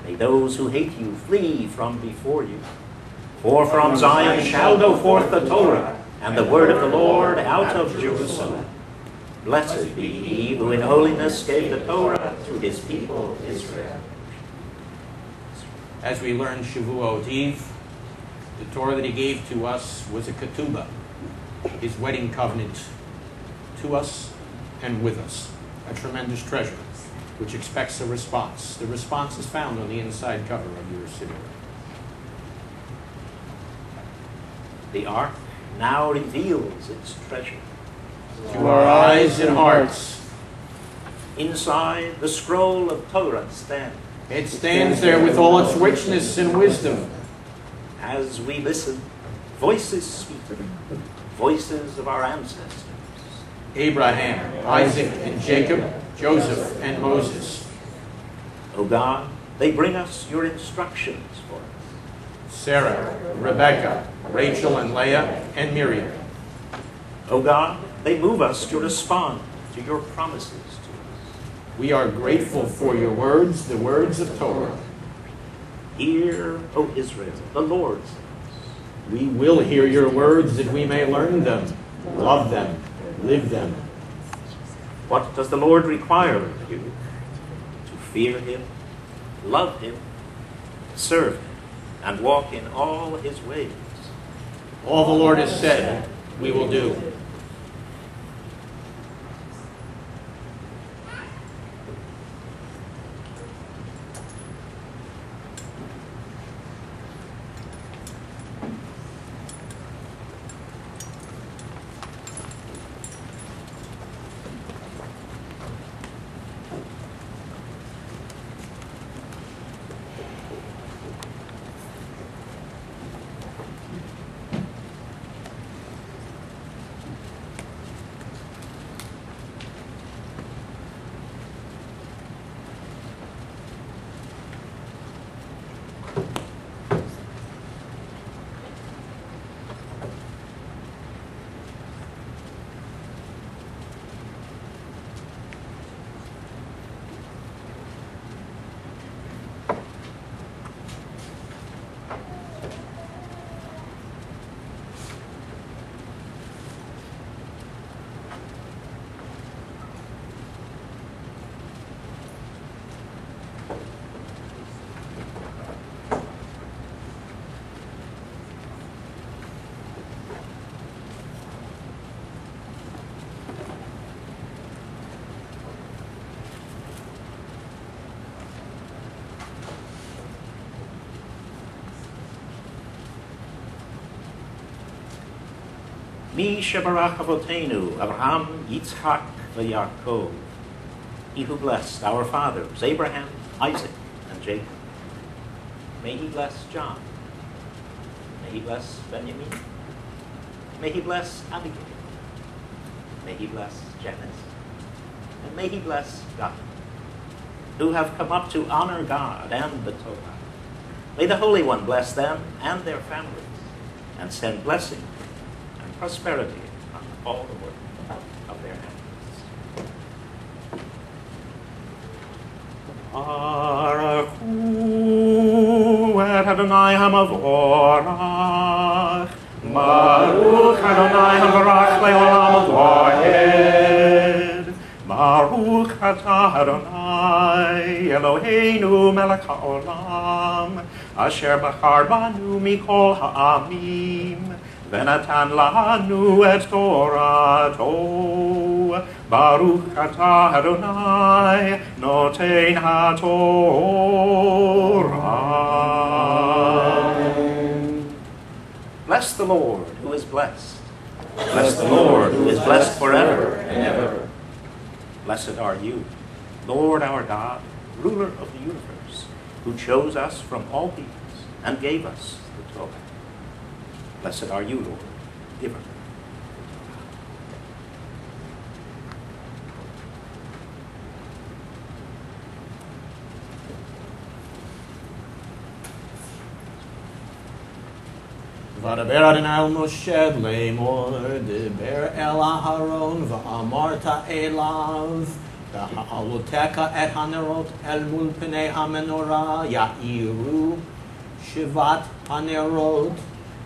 May those who hate you flee from before you. For from Zion shall go forth the Torah, and the word of the Lord out of Jerusalem. Blessed be he who in holiness gave the Torah to his people Israel. As we learn Shavuot Eve, the Torah that he gave to us was a ketubah, his wedding covenant to us and with us, a tremendous treasure which expects a response. The response is found on the inside cover of your siddur. The ark now reveals its treasure To our eyes and hearts. Inside, the scroll of Torah stands. It stands there with all its richness and wisdom. As we listen, voices speak, voices of our ancestors. Abraham, Isaac, and Jacob, Joseph, and Moses. O God, they bring us your instructions for us. Sarah, Rebecca, Rachel, and Leah, and Miriam. O God, they move us to respond to your promises to us. We are grateful for your words, the words of Torah. Hear, O Israel, the Lord says. We will hear your words that we may learn them, love them, live them. What does the Lord require of you? To fear him, love him, serve him, and walk in all his ways. All the Lord has said, we will do. Mi shebarach avotenu, Abraham, Yitzchak, v'Yaakov. He who blessed our fathers, Abraham, Isaac, and Jacob. May he bless John. May he bless Benjamin. May he bless Abigail. May he bless Janice. And may he bless God, who have come up to honor God and the Torah. May the Holy One bless them and their families, and send blessing and prosperity on all the work of their hands. Baruch Adonai Hamavorach. Baruch Adonai Hamarach Le'olam Vahed. Baruch Atah Adonai Eloheinu Melech HaOlam Asher Bachar Banu Mikol Ha'amim Venatan Lanu Et Torato. Baruch Atah Adonai Noten HaTorah. Bless the Lord who is blessed. Bless the Lord who is blessed forever and ever. Blessed are you, Lord our God, ruler of the universe, who chose us from all peoples and gave us the Torah. Blessed are you, Lord, giver. V'adaber Adonai al Moshe le'mor, deber el Aharon, v'amarta elav, Ha'alotecha et hanerot el mul penei hamenorah ya'iru shivat hanerot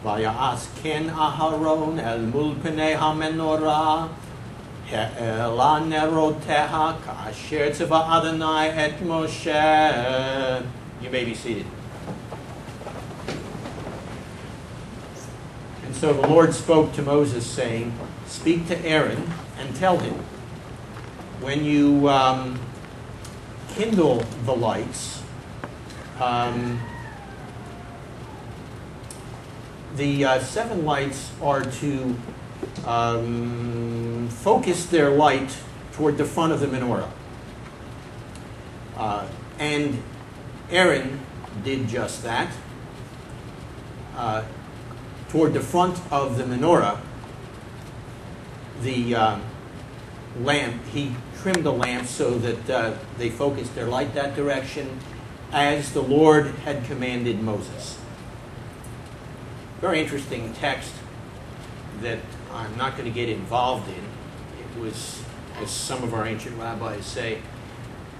vayas ken Aharon el mul penei hamenorah ha'ela neroteha ka'asher tzava Adonai et Moshe. You may be seated. And so the Lord spoke to Moses, saying, "Speak to Aaron and tell him, when you kindle the lights, the 7 lights are to focus their light toward the front of the menorah." And Aaron did just that. Toward the front of the menorah, the lamp, he trimmed the lamp so that they focused their light that direction, as the Lord had commanded Moses. Very interesting text that I'm not going to get involved in. It was, as some of our ancient rabbis say,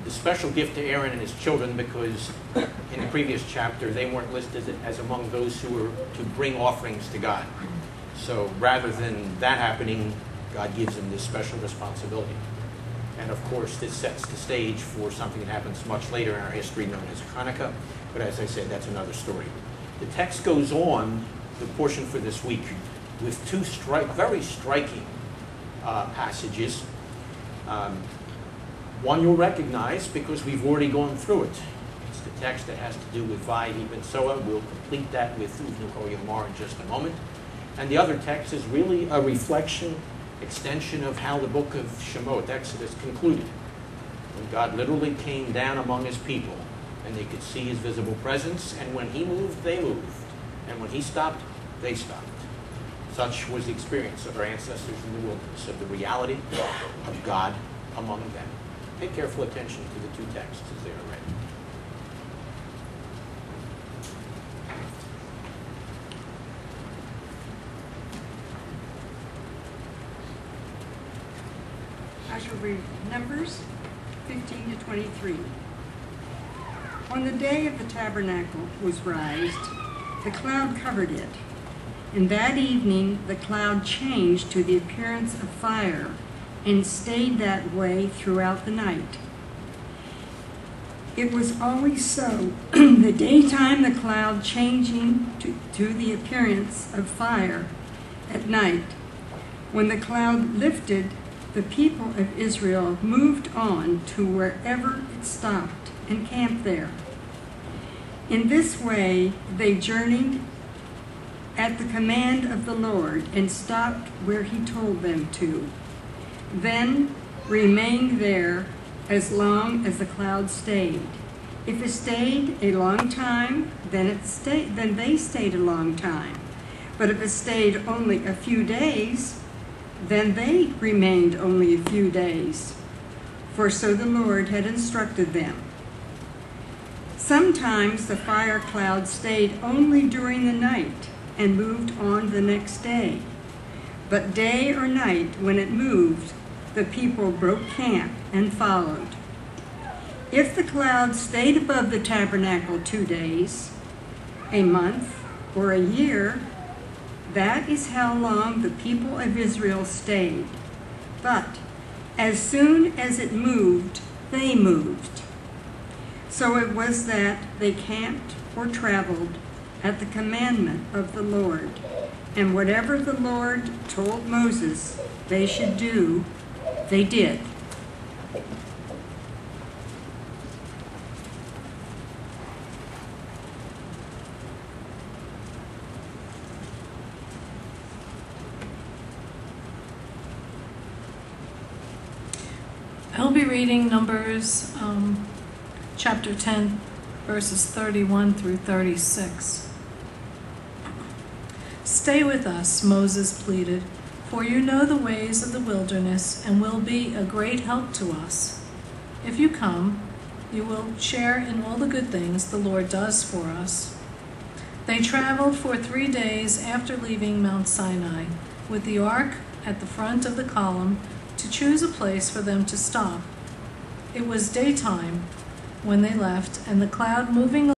the special gift to Aaron and his children, because in the previous chapter they weren't listed as among those who were to bring offerings to God. So rather than that happening, God gives them this special responsibility. And of course, this sets the stage for something that happens much later in our history, known as Hanukkah. But as I said, that's another story. The text goes on, the portion for this week, with 2 very striking passages. One you'll recognize because we've already gone through it. It's the text that has to do with Vayi ben Soa. We'll complete that with Uvnu Ko Yomar in just a moment. And the other text is really a reflection, extension of how the book of Shemot, Exodus, concluded. When God literally came down among his people and they could see his visible presence, and when he moved, they moved. And when he stopped, they stopped. Such was the experience of our ancestors in the wilderness, of the reality of God among them. Pay careful attention to the 2 texts as they are read. I shall read Numbers 15 to 23. On the day of the tabernacle was raised, the cloud covered it, and that evening the cloud changed to the appearance of fire, and stayed that way throughout the night. It was always so, the daytime the cloud changing to the appearance of fire at night. When the cloud lifted, the people of Israel moved on to wherever it stopped and camped there. In this way they journeyed at the command of the Lord and stopped where he told them to. Then remained there as long as the cloud stayed. If it stayed a long time, then they stayed a long time. But if it stayed only a few days, then they remained only a few days. For so the Lord had instructed them. Sometimes the fire cloud stayed only during the night and moved on the next day. But day or night, when it moved, the people broke camp and followed. If the cloud stayed above the tabernacle 2 days, a month, or a year, that is how long the people of Israel stayed. But as soon as it moved, they moved. So it was that they camped or traveled at the commandment of the Lord. And whatever the Lord told Moses they should do, they did. I'll be reading Numbers chapter 10, verses 31 through 36. "Stay with us," Moses pleaded, "for you know the ways of the wilderness and will be a great help to us. If you come, you will share in all the good things the Lord does for us." They traveled for 3 days after leaving Mount Sinai, with the ark at the front of the column, to choose a place for them to stop. It was daytime when they left, and the cloud moving